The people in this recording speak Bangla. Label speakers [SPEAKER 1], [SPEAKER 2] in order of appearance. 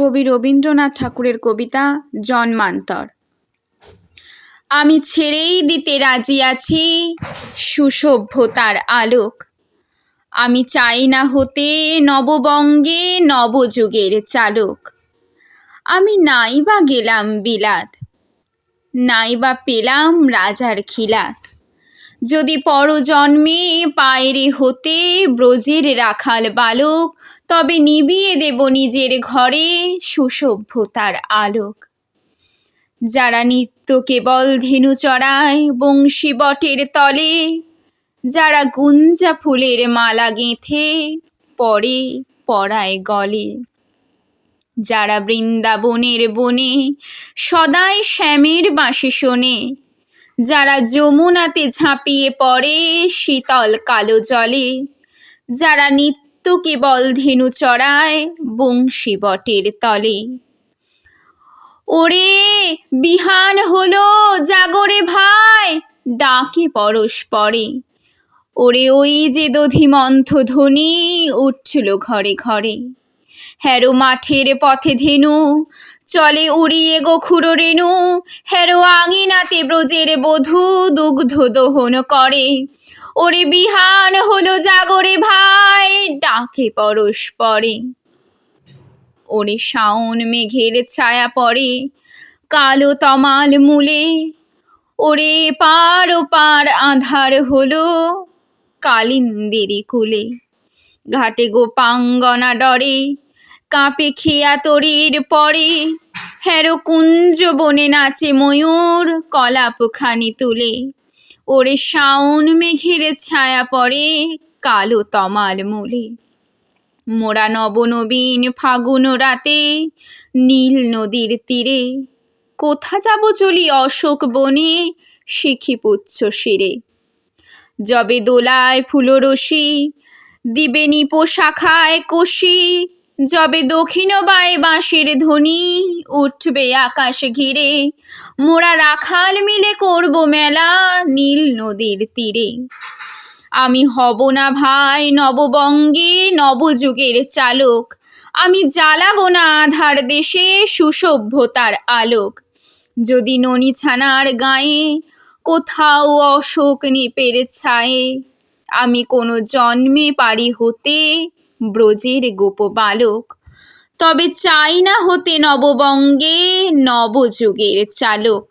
[SPEAKER 1] কবি রবীন্দ্রনাথ ঠাকুরের কবিতা জন্মান্তর। আমি ছেড়েই দিতে রাজি আছি সুসভ্যতার আলোক। আমি চাই না হতে নববঙ্গে নবযুগের চালক। আমি নাই বা গেলাম বিলাত, নাই বা পেলাম রাজার খিলাত। যদি পরজন্মে পায়রে হতে ব্রজের রাখাল বালক, তবে নিবিয়ে দেব নিজের ঘরে সুসভ্যতার আলোক। যারা নিত্য কেবল ধেনু চড়ায় বংশী বটের তলে, যারা গুঞ্জা ফুলের মালা গেঁথে পরে পরায় গলে, যারা বৃন্দাবনের বনে সদাই শ্যামের বাঁশি শোনে, যারা যমুনাতে ঝাঁপিয়ে পড়ে শীতল কালো জলে, যারা নিত্য কেবল ধেনু চড়ায় বংশী বটের তলে। ওরে বিহান হলো জাগরে ভাই, ডাকে পরস্পরে। ওরে ওই যে দধিমন্থ ধ্বনি উঠছিল ঘরে ঘরে। হ্যারো মাঠের পথে ধেনু চলে উড়িয়ে গোখুর রেণু, হ্যারো আঙিনাতে ব্রজের বধূ দুগ্ধ দোহন করে। ওরে বিহান হলো জাগরে ভাই, ডাকে পরস্পরে। ওরে শাওন মেঘের ছায়া পড়ে কালো তমাল মূলে, ওরে পার ওপার আঁধার হলো কালিন্দেরি কুলে। ঘাটে গোপাঙ্গনা ডরে কাঁপে খেয়া তরির পরে, হ্যারো কুঞ্জ বনে নাচে ময়ূর কলাপখানি তুলে। ওরে শাওন মেঘের ছায়া পড়ে কালো তমাল মূলে। মোরা নবনবীন ফাগুন রাতে নীল নদীর তীরে, কোথা যাব চলি অশোক বনে শিখি পুচ্ছ শিরে। যবে দোলায় ফুলরশি দিবে নিপো শাখায় কষি, যবে দক্ষিণ বায়ে বাঁশির ধ্বনি উঠবে আকাশ ঘিরে, মোরা রাখাল মিলে করব মেলা নীল নদীর তীরে। আমি হব না ভাই নববঙ্গে নবযুগের চালক, আমি জ্বালাবো না আধার দেশে সুসভ্যতার আলোক। যদি ননি ছানার গায়ে কোথাও অশোক নিপের ছায়ে, আমি কোনো জন্মে পারি হতে ব্রজের গোপ বালক। তবে চাই না হতে নববঙ্গে নবযুগের চালক।